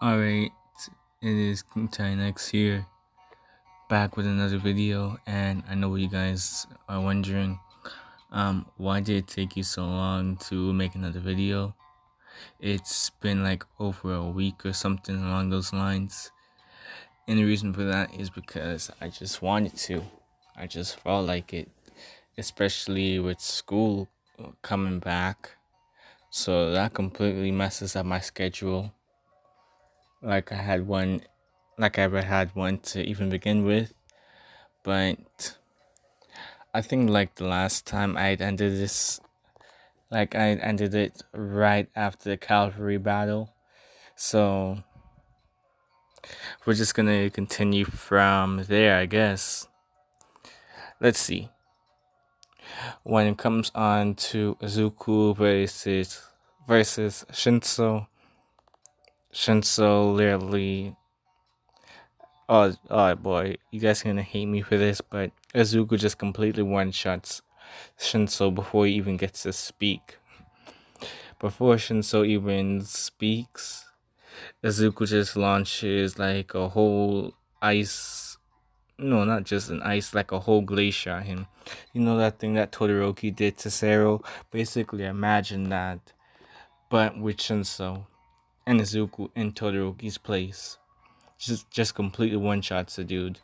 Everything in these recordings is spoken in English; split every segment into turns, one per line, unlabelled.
Alright, it is Next here, back with another video, and I know you guys are wondering, why did it take you so long to make another video? It's been like over a week or something along those lines, and the reason for that is because I just wanted to. I just felt like it, especially with school coming back, so that completely messes up my schedule. Like I had one like I ever had one to even begin with. But I think like the last time I ended this, like I ended it right after the Calvary battle. So we're just gonna continue from there, I guess. Let's see. When it comes on to Izuku versus Shinso literally. Oh boy, you guys are gonna hate me for this, but Izuku just completely one-shots Shinso before he even gets to speak. Before Shinso even speaks, Izuku just launches like a whole ice. No, not just an ice, like a whole glacier at him. You know that thing that Todoroki did to Sero? Basically, imagine that, but with Shinso and Izuku in Todoroki's place. Just completely one-shots the dude.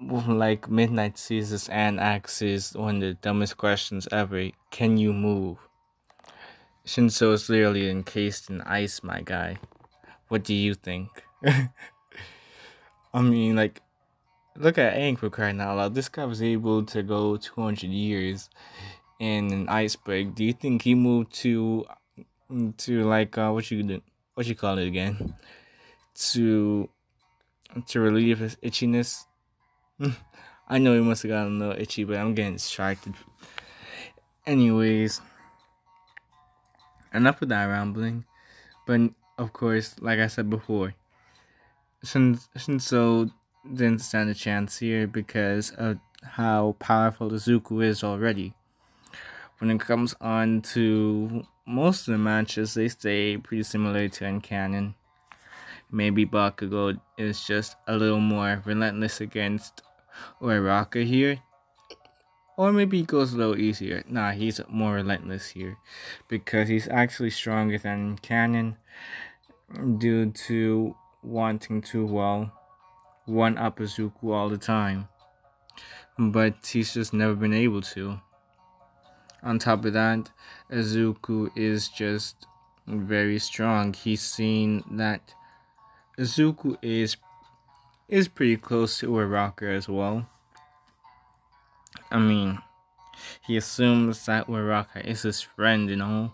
Like Midnight Caesars and asks one of the dumbest questions ever. Can you move? Shinso is literally encased in ice, my guy. What do you think? I mean, like, look at Aang for crying out loud. This guy was able to go 200 years in an iceberg. Do you think he moved to like what you call it again? To relieve his itchiness? I know he must have gotten a little itchy, but I'm getting distracted. Anyways, enough of that rambling. But of course, like I said before, Shinso didn't stand a chance here because of how powerful Izuku is already. When it comes on to most of the matches, they stay pretty similar to in canon. Maybe Bakugo is just a little more relentless against Uraraka here. Or maybe he goes a little easier. Nah, he's more relentless here. Because he's actually stronger than canon due to wanting to, one-up Izuku all the time. But he's just never been able to. On top of that, Izuku is just very strong. He's seen that Izuku is pretty close to Uraraka as well. I mean, he assumes that Uraraka is his friend, you know.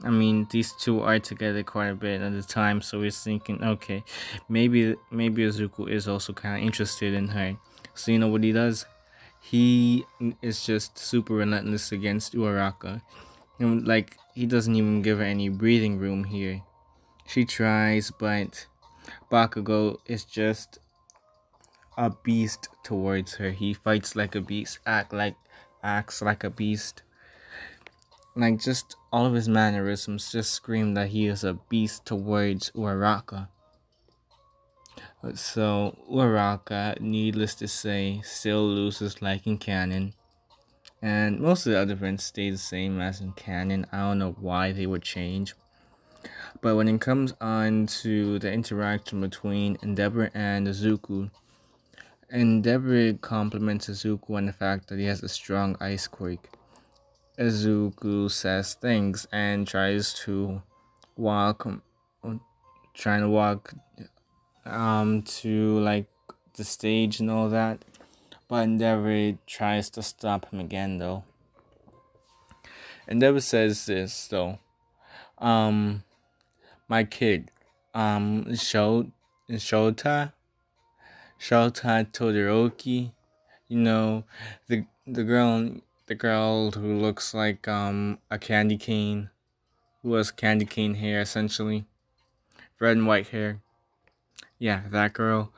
I mean, these two are together quite a bit at the time, so he's thinking, okay, maybe Izuku is also kind of interested in her. So you know what he does? He is just super relentless against Uraraka. And, like, he doesn't even give her any breathing room here. She tries, but Bakugo is just a beast towards her. He fights like a beast, acts like a beast. Like, just all of his mannerisms just scream that he is a beast towards Uraraka. So Uraraka, needless to say, still loses like in canon. And most of the other events stay the same as in canon. I don't know why they would change. But when it comes on to the interaction between Endeavor and Izuku, Endeavor compliments Izuku on the fact that he has a strong ice quake. Izuku says things and tries to walk to like the stage and all that, but Endeavor tries to stop him again though. Endeavor says this though, my kid, Shota Todoroki, you know, the girl who looks like a candy cane, who has candy cane hair essentially, red and white hair. Yeah, that girl.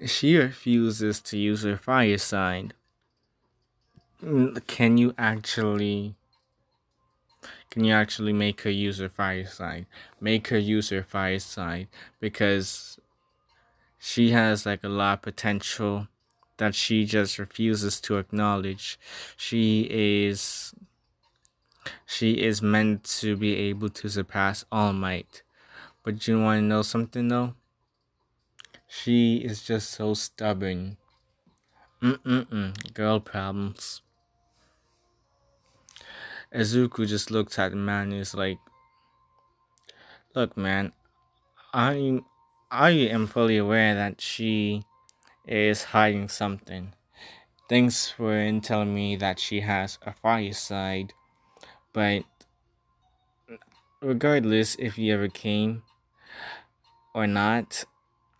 She refuses to use her fire sign. Can you actually Can you actually make her use her fire side? Make her use her fire side because she has like a lot of potential that she just refuses to acknowledge. She is she is meant to be able to surpass All Might. But you want to know something though? She is just so stubborn. Girl problems. Izuku just looks at the man and is like, look man, I I am fully aware that she is hiding something. Thanks for telling me that she has a fire side, but regardless if you ever came or not,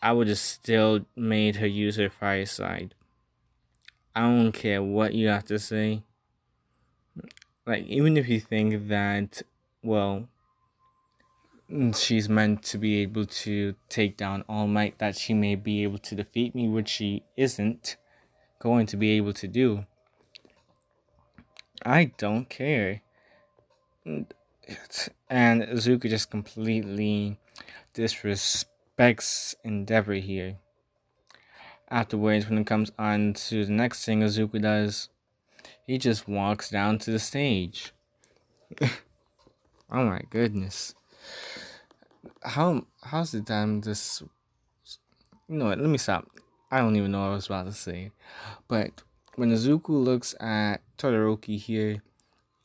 I would have still made her use her fire side. I don't care what you have to say. Like, even if you think that, well, she's meant to be able to take down All Might, that she may be able to defeat me, which she isn't going to be able to do. I don't care. And Izuku just completely disrespects Endeavor here. Afterwards, when it comes on to the next thing Izuku does, he just walks down to the stage. Oh my goodness. How's the damn this? You know what? Let me stop. I don't even know what I was about to say. But when Izuku looks at Todoroki here,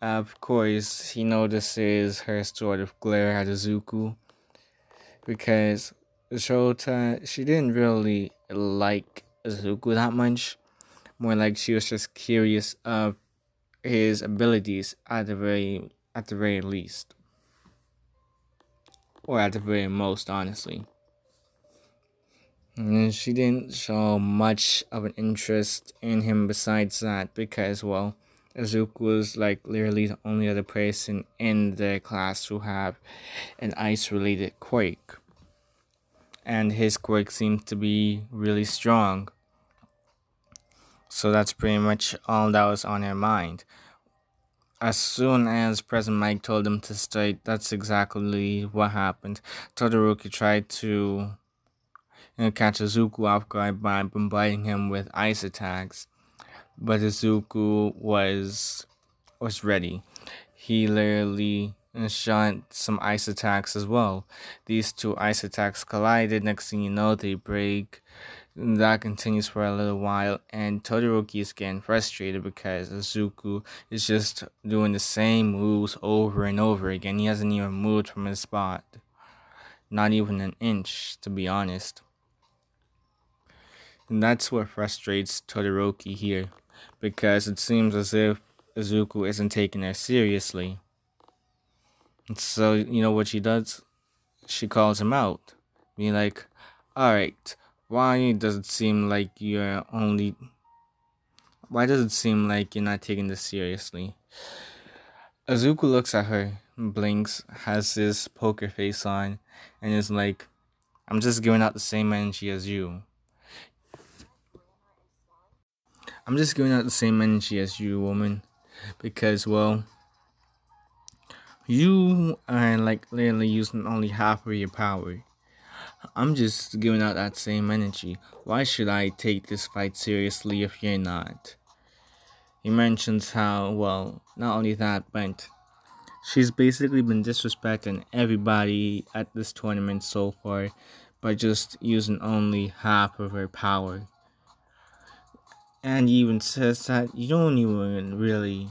of course he notices her sort of glare at Izuku because Shota, she didn't really like Izuku that much. More like she was just curious of his abilities at the very least. Or at the very most, honestly. And she didn't show much of an interest in him besides that because, well, Izuku was like literally the only other person in their class who have an ice-related quirk. And his quirk seemed to be really strong. So that's pretty much all that was on her mind. As soon as President Mike told him to start, that's exactly what happened. Todoroki tried to catch Izuku off guard by bombarding him with ice attacks, but Izuku was ready. He literally shot some ice attacks as well. These two ice attacks collided. Next thing you know, they break. That continues for a little while, and Todoroki is getting frustrated because Izuku is just doing the same moves over and over again. He hasn't even moved from his spot. Not even an inch, to be honest. And that's what frustrates Todoroki here, because it seems as if Izuku isn't taking her seriously. And so, you know what she does? She calls him out. Being like, alright, why does it seem like you're not taking this seriously? Izuku looks at her, blinks, has this poker face on, and is like, I'm just giving out the same energy as you. I'm just giving out the same energy as you, woman. Because, well, you are like literally using only half of your power. I'm just giving out that same energy. Why should I take this fight seriously if you're not? He mentions how, well, not only that, but she's basically been disrespecting everybody at this tournament so far by just using only half of her power. And he even says that you don't even really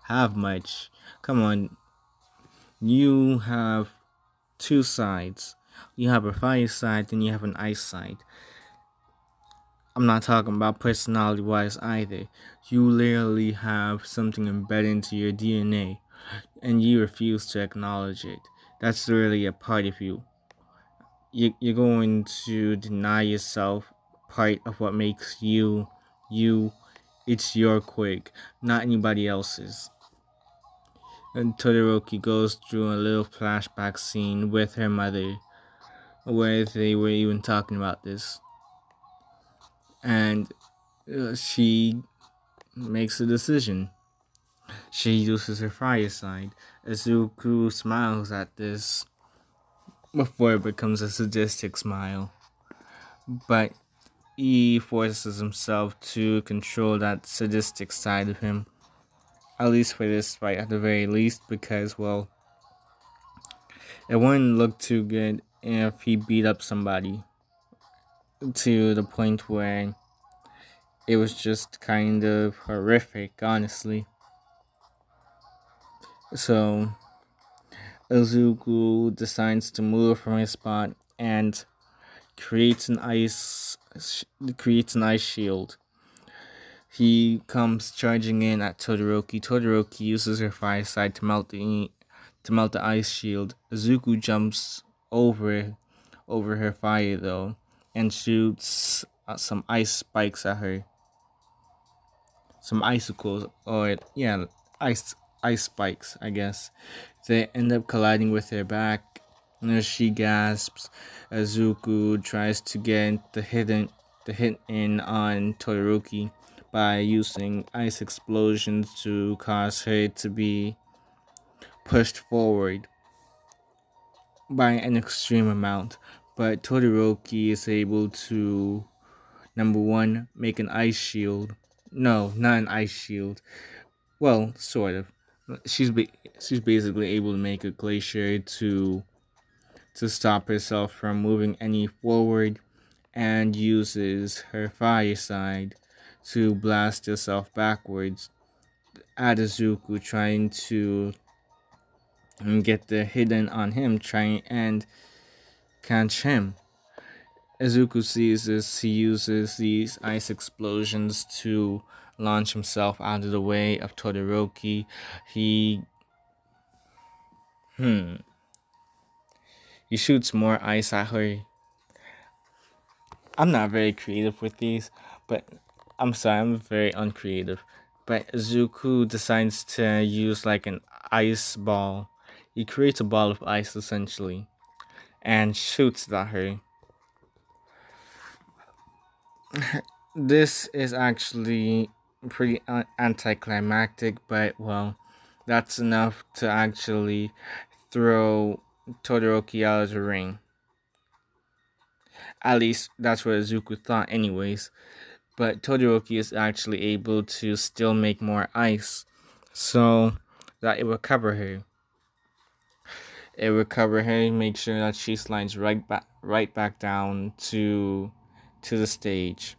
have much. Come on, you have two sides. You have a fire side, then you have an ice side. I'm not talking about personality-wise either. You literally have something embedded into your DNA, and you refuse to acknowledge it. That's really a part of you. You're going to deny yourself part of what makes you, you. It's your quirk, not anybody else's. And Todoroki goes through a little flashback scene with her mother, where they were even talking about this. And she makes a decision. She uses her fire side. Izuku smiles at this before it becomes a sadistic smile, but he forces himself to control that sadistic side of him, at least for this fight, at the very least, because, well, it wouldn't look too good if he beat up somebody to the point where it was just kind of horrific, honestly. So, Izuku decides to move from his spot and creates an ice shield. He comes charging in at Todoroki. Todoroki uses her fire side to melt the ice shield. Izuku jumps over her fire though and shoots some ice spikes at her. Some icicles, or yeah, ice spikes, I guess. They end up colliding with her back. As she gasps, Azuku tries to get the hit in on Todoroki by using ice explosions to cause her to be pushed forward by an extreme amount. But Todoroki is able to, number one, make an ice shield. No, not an ice shield. Well, sort of. She's basically able to make a glacier to stop herself from moving any forward, and uses her fire side to blast herself backwards at Izuku, trying to get the hidden on him, trying and catch him. Izuku sees this. He uses these ice explosions to launch himself out of the way of Todoroki. He he shoots more ice at her. I'm not very creative with these, but I'm sorry, I'm very uncreative. But Izuku decides to use like an ice ball. He creates a ball of ice essentially and shoots it at her. This is actually pretty anticlimactic, but well, that's enough to actually throw Todoroki out of the ring. At least that's what Izuku thought, anyways. But Todoroki is actually able to still make more ice, so that it will cover her. It will cover her, make sure that she slides right back down to the stage.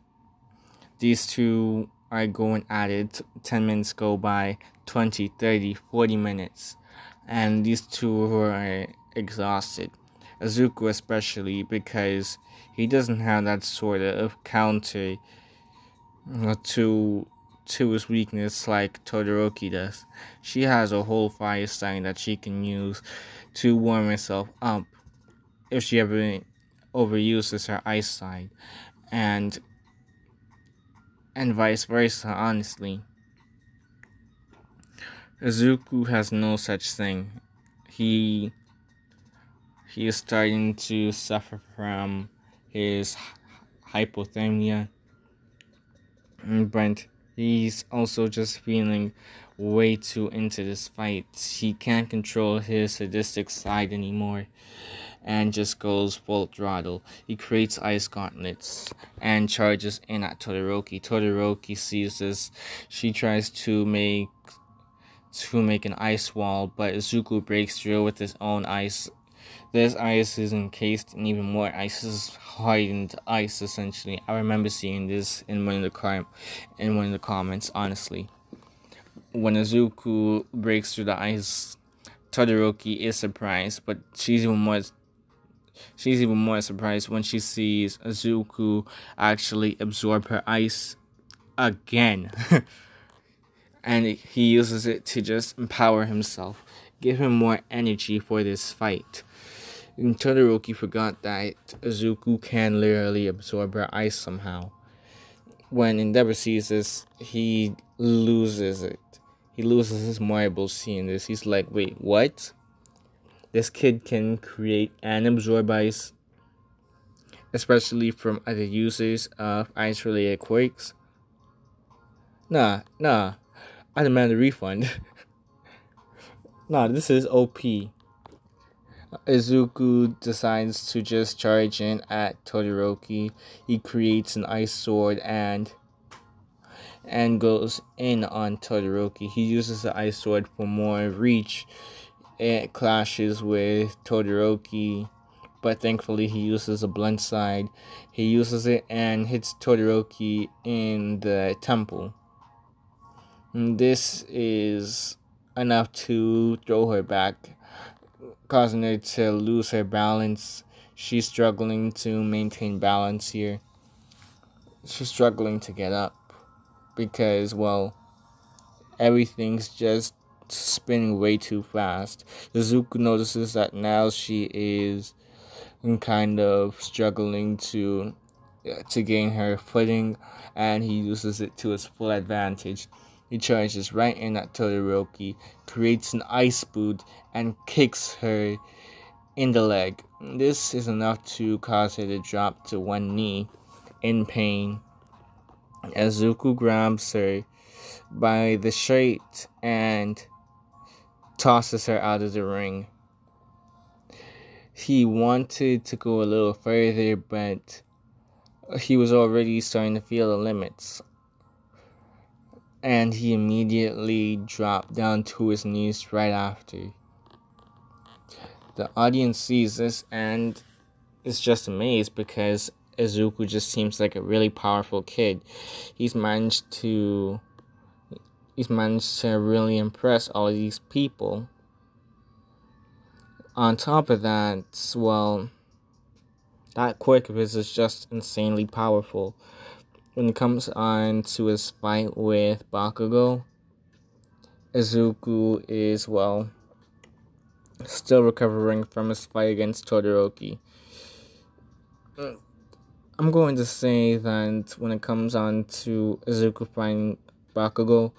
These two are going at it. 10 minutes go by, 20, 30, 40 minutes. And these two are exhausted. Azuku especially, because he doesn't have that sort of counter to his weakness like Todoroki does. She has a whole fire sign that she can use to warm herself up if she ever overuses her ice side, and vice versa, honestly. Izuku has no such thing. He is starting to suffer from his hypothermia, but he's also just feeling way too into this fight. He can't control his sadistic side anymore and just goes full throttle. He creates ice gauntlets and charges in at Todoroki. Todoroki sees this. She tries to make an ice wall, but Izuku breaks through with his own ice. This ice is encased in even more ice. This is hardened ice, essentially. I remember seeing this in one of the comments. Honestly, when Izuku breaks through the ice, Todoroki is surprised, but she's even more surprised when she sees Izuku actually absorb her ice again. And he uses it to just empower himself, give him more energy for this fight. And Todoroki forgot that Izuku can literally absorb her ice somehow. When Endeavor sees this, he loses it. He loses his marbles seeing this. He's like, wait, what? This kid can create and absorb ice, especially from other users of ice-related quirks? Nah. I demand a refund. Nah, this is OP. Izuku decides to just charge in at Todoroki. He creates an ice sword and goes in on Todoroki. He uses the ice sword for more reach. It clashes with Todoroki, but thankfully he uses a blunt side. He uses it and hits Todoroki in the temple. And this is enough to throw her back, causing her to lose her balance. She's struggling to maintain balance here. She's struggling to get up because, well, everything's just spinning way too fast. Izuku notices that now she is kind of struggling to gain her footing, and he uses it to his full advantage. He charges right in at Todoroki, creates an ice boot, and kicks her in the leg. This is enough to cause her to drop to one knee in pain. Izuku grabs her by the shirt and tosses her out of the ring. He wanted to go a little further, but he was already starting to feel the limits. And he immediately dropped down to his knees right after. The audience sees this and is just amazed because Izuku just seems like a really powerful kid. He's managed to really impress all of these people. On top of that, well, that quirk of his is just insanely powerful. When it comes on to his fight with Bakugo, Izuku is, well, still recovering from his fight against Todoroki. I'm going to say that when it comes on to Izuku fighting Bakugo,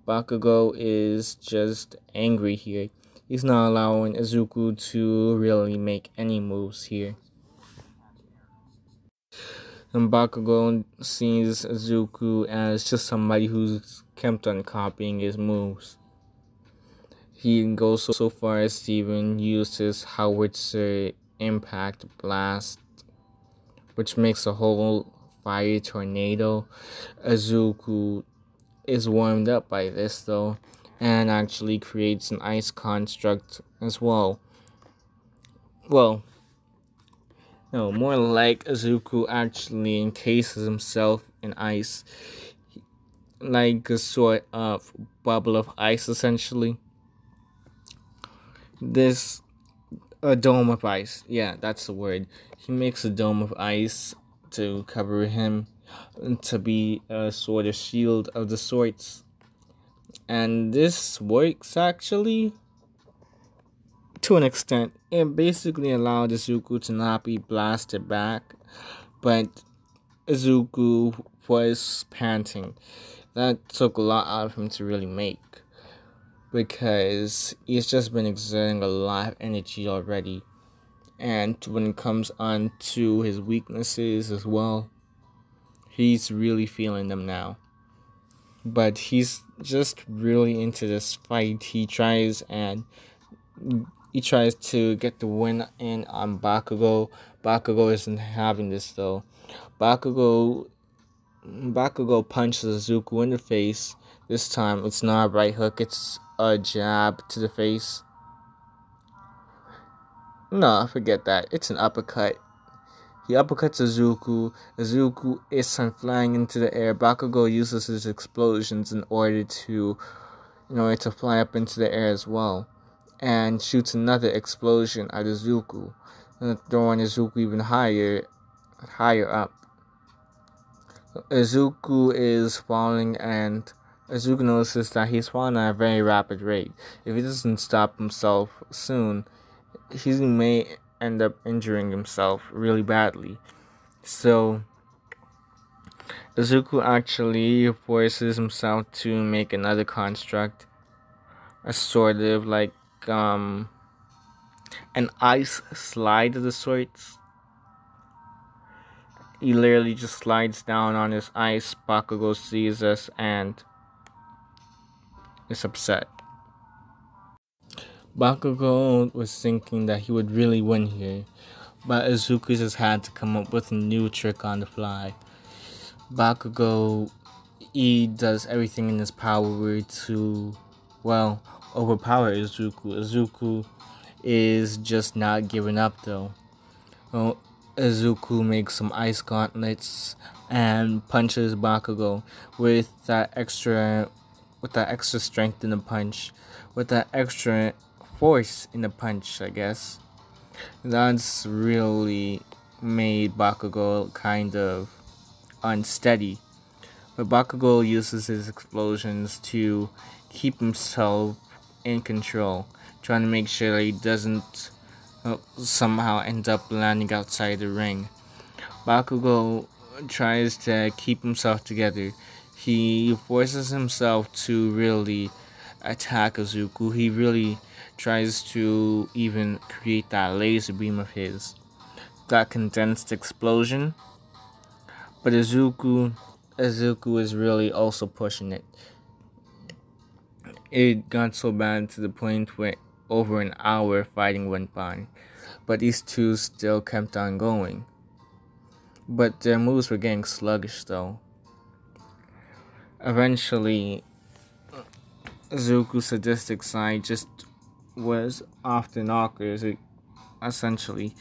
Bakugo is just angry here. He's not allowing Izuku to really make any moves here. And Bakugo sees Izuku as just somebody who's kept on copying his moves. He goes so far as to even use his howitzer impact blast, which makes a whole fire tornado. Izuku is warmed up by this though, and actually creates an ice construct as well. Well, no, more like Izuku actually encases himself in ice, like a sort of bubble of ice essentially. This, a dome of ice, yeah, that's the word. He makes a dome of ice to cover him, to be a sort of shield of the sorts. And this works actually to an extent. It basically allowed Izuku to not be blasted back, but Izuku was panting. That took a lot out of him to really make, because he's just been exerting a lot of energy already. And when it comes on to his weaknesses as well, he's really feeling them now. But he's just really into this fight. He tries to get the win in on Bakugo. Bakugo isn't having this though. Bakugo punches Izuku in the face. This time it's not a right hook, it's a jab to the face. No, forget that. It's an uppercut. He uppercuts Izuku. Izuku is sent flying into the air. Bakugo uses his explosions in order to fly up into the air as well, and shoots another explosion at Izuku, throwing Izuku even higher up. Izuku is falling, and Izuku notices that he's falling at a very rapid rate. If he doesn't stop himself soon, he may end up injuring himself really badly. So Izuku actually forces himself to make another construct, a sort of like an ice slide of the sorts. He literally just slides down on his ice. Bakugo sees this and is upset. Bakugo was thinking that he would really win here, but Izuku just had to come up with a new trick on the fly. Bakugo, he does everything in his power to, well, overpower Izuku. Izuku is just not giving up though. Well, Izuku makes some ice gauntlets and punches Bakugo with that extra strength in the punch, with that extra force in the punch, I guess. That's really made Bakugo kind of unsteady. But Bakugo uses his explosions to keep himself in control, trying to make sure that he doesn't somehow end up landing outside the ring. Bakugo tries to keep himself together. He forces himself to really attack Izuku. He really tries to even create that laser beam of his, that condensed explosion. But Izuku is really also pushing it. It got so bad to the point where over an hour fighting went by, but these two still kept on going. But their moves were getting sluggish though. Eventually, Izuku's sadistic side just was off the knockers, essentially,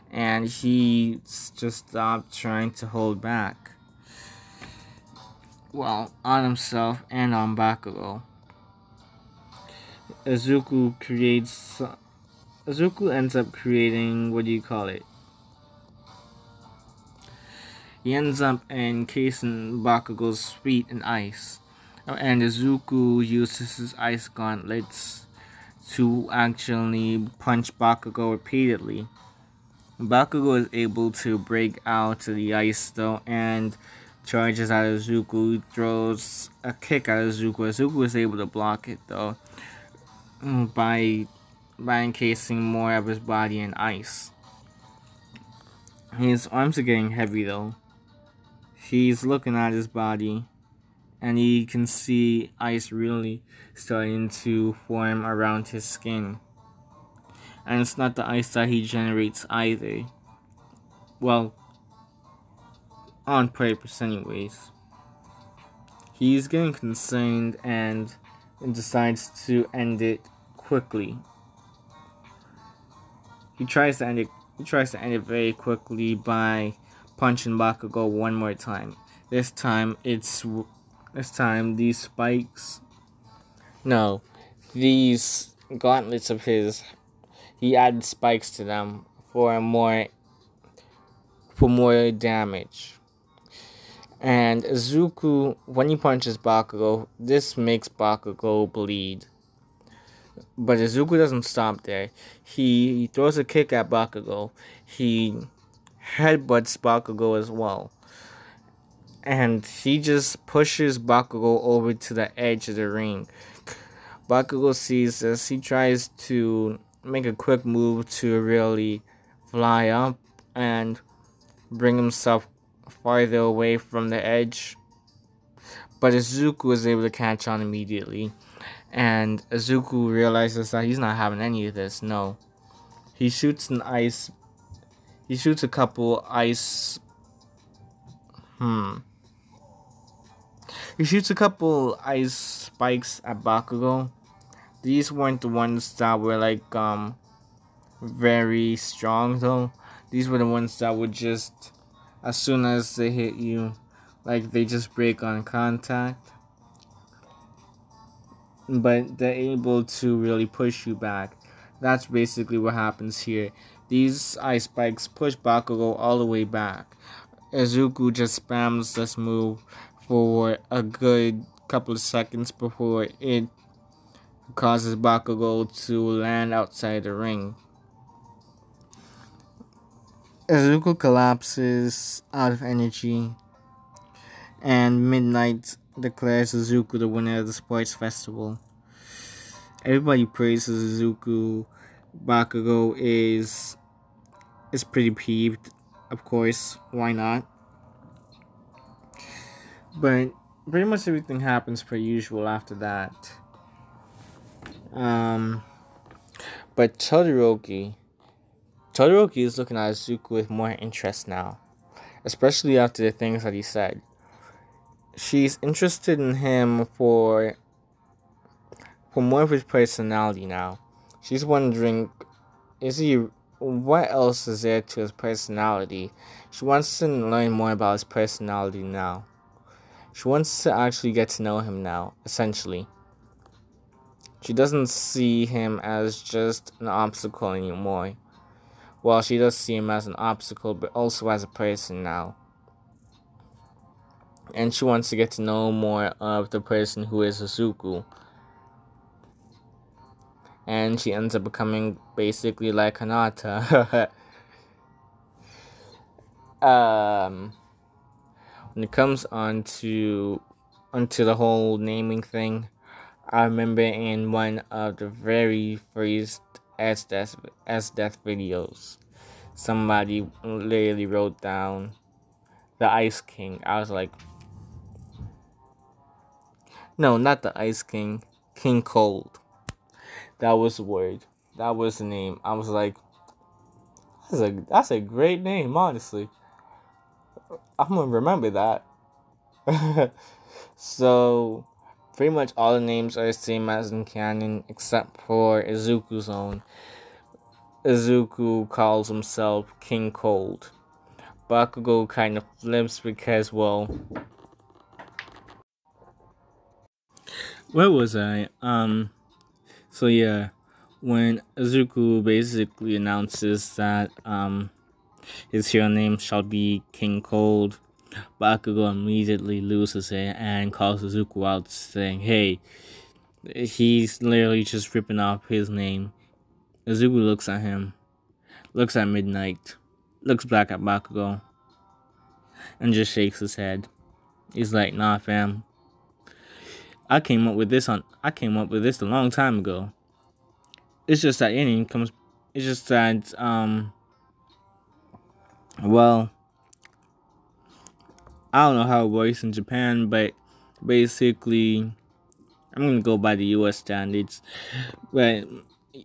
and he just stopped trying to hold back. Well, on himself and on Bakugo. Izuku ends up creating, what do you call it? He ends up encasing Bakugo's feet in ice. And Izuku uses his ice gauntlets to actually punch Bakugo repeatedly. Bakugo is able to break out of the ice though and charges at Izuku, throws a kick at Izuku. Izuku is able to block it though by encasing more of his body in ice. His arms are getting heavy though. He's looking at his body and he can see ice really starting to form around his skin. And it's not the ice that he generates either. Well, on purpose anyways. He's getting concerned and decides to end it quickly. He tries to end it very quickly by punching Bakugo one more time. This time these spikes. No, these gauntlets of his. He added spikes to them for more damage. And Izuku, when he punches Bakugo, this makes Bakugo bleed. But Izuku doesn't stop there. He throws a kick at Bakugo. He headbutts Bakugo as well. And he just pushes Bakugo over to the edge of the ring. Bakugo sees this. He tries to make a quick move to really fly up and bring himself farther away from the edge. But Izuku was able to catch on immediately. And Izuku realizes that he's not having any of this. No. He shoots a couple ice. He shoots a couple ice spikes at Bakugo. These weren't the ones that were like very strong though. These were the ones that would just, as soon as they hit you, like they just break on contact. But they're able to really push you back. That's basically what happens here. These ice spikes push Bakugo all the way back. Izuku just spams this move for a good couple of seconds before it causes Bakugo to land outside the ring. Izuku collapses out of energy, and Midnight declares Izuku the winner of the sports festival. Everybody praises Izuku. Bakugo is pretty peeved, of course. Why not? But pretty much everything happens per usual after that. Um, but Todoroki is looking at Izuku with more interest now, especially after the things that he said. She's interested in him for more of his personality now. She's wondering, what else is there to his personality? She wants to learn more about his personality now. She wants to actually get to know him now, essentially. She doesn't see him as just an obstacle anymore. Well, she does see him as an obstacle, but also as a person now. And she wants to get to know more of the person who is Izuku. And she ends up becoming basically like Hinata. When it comes onto the whole naming thing, I remember in one of the very first Esdeath videos, somebody literally wrote down the Ice King. I was like, no, not the Ice King, King Cold. That was the word. That was the name. I was like, that's a great name, honestly. I'm gonna remember that. So, pretty much all the names are the same as in canon, except for Izuku's own. Izuku calls himself King Cold. Bakugo kind of flips because, well, where was I? So yeah, when Izuku basically announces that, his real name shall be King Cold, Bakugo immediately loses it and calls Izuku out, saying, hey, he's literally just ripping off his name. Izuku looks at him, looks at Midnight, looks back at Bakugo, and just shakes his head. He's like, nah, fam. I came up with this a long time ago. It's just that ending comes. It's just that well, I don't know how it works in Japan, but basically, I'm gonna go by the U.S. standards. But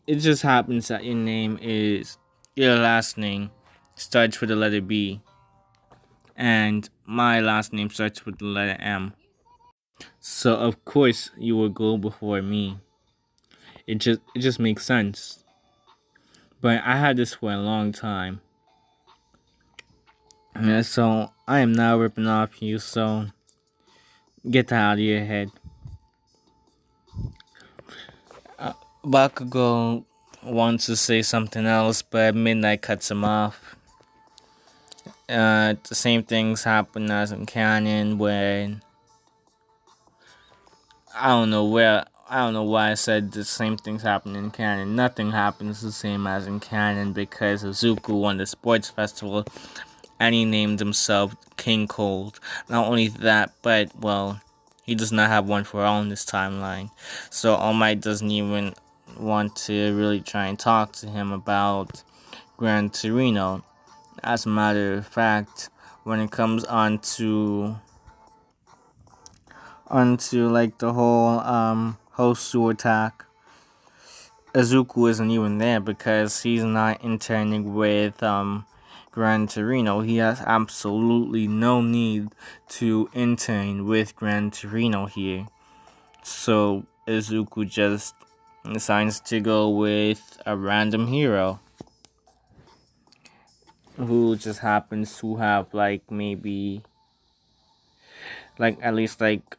it just happens that your last name starts with the letter B, and my last name starts with the letter M. So of course you will go before me. It just makes sense. But I had this for a long time. Yeah, so I am now ripping off you, so get that out of your head. Bakugo wants to say something else, but Midnight cuts him off. The same things happen as in canon when I don't know why I said the same things happen in canon. Nothing happens the same as in canon because Izuku won the sports festival and he named himself King Cold. Not only that, but well, he does not have one for all in this timeline. So All Might doesn't even want to really try and talk to him about Gran Torino. As a matter of fact, when it comes onto like the whole Hosu attack, Izuku isn't even there because he's not interning with Gran Torino. He has absolutely no need to intern with Gran Torino here. So Izuku just decides to go with a random hero who just happens to have like maybe like at least like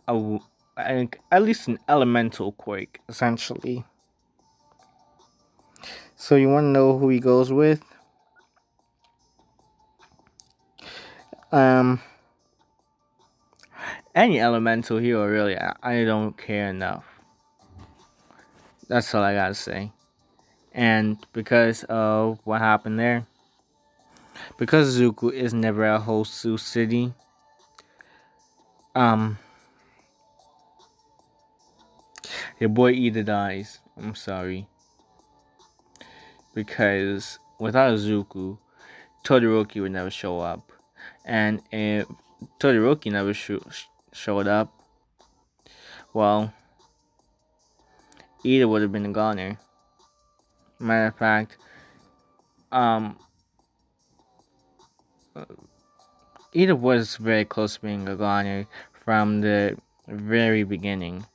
a like at least an elemental quirk essentially. So you want to know who he goes with? Um, any elemental hero really. I don't care enough. That's all I gotta say. And because of what happened there, because Zuko is never at Hosu City, your boy either dies. I'm sorry. Because without Zuko, Todoroki would never show up. And if Todoroki never showed up, well, Ida would have been a goner. Matter of fact, um, Ida was very close to being a goner from the very beginning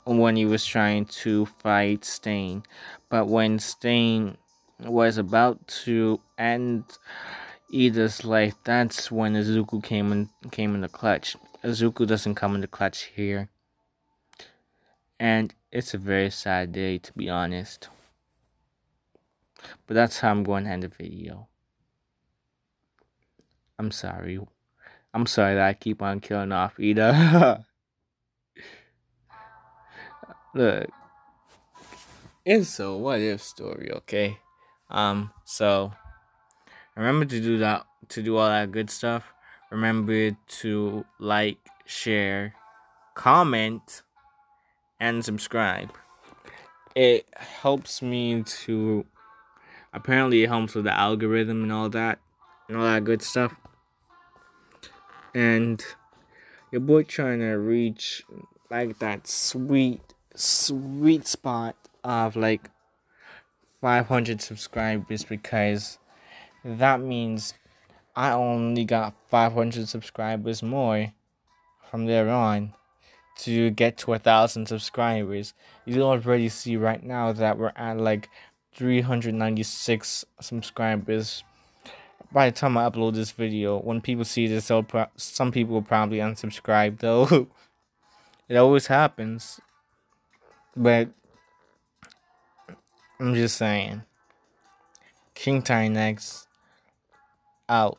when he was trying to fight Stain. But when Stain was about to end Ida's life, that's when Izuku came in the clutch. Izuku doesn't come in the clutch here. And it's a very sad day, to be honest. But that's how I'm going to end the video. I'm sorry. I'm sorry that I keep on killing off Ida. Look, it's a what if story, okay? So remember to do that, to do all that good stuff. Remember to like, share, comment, and subscribe. It helps me to. Apparently, it helps with the algorithm and all that good stuff. And your boy trying to reach like that sweet spot of like 500 subscribers, because that means I only got 500 subscribers more from there on to get to 1,000 subscribers. You already see right now that we're at like 396 subscribers. By the time I upload this video, when people see this, some people will probably unsubscribe though. It always happens. But I'm just saying. King Tynex out.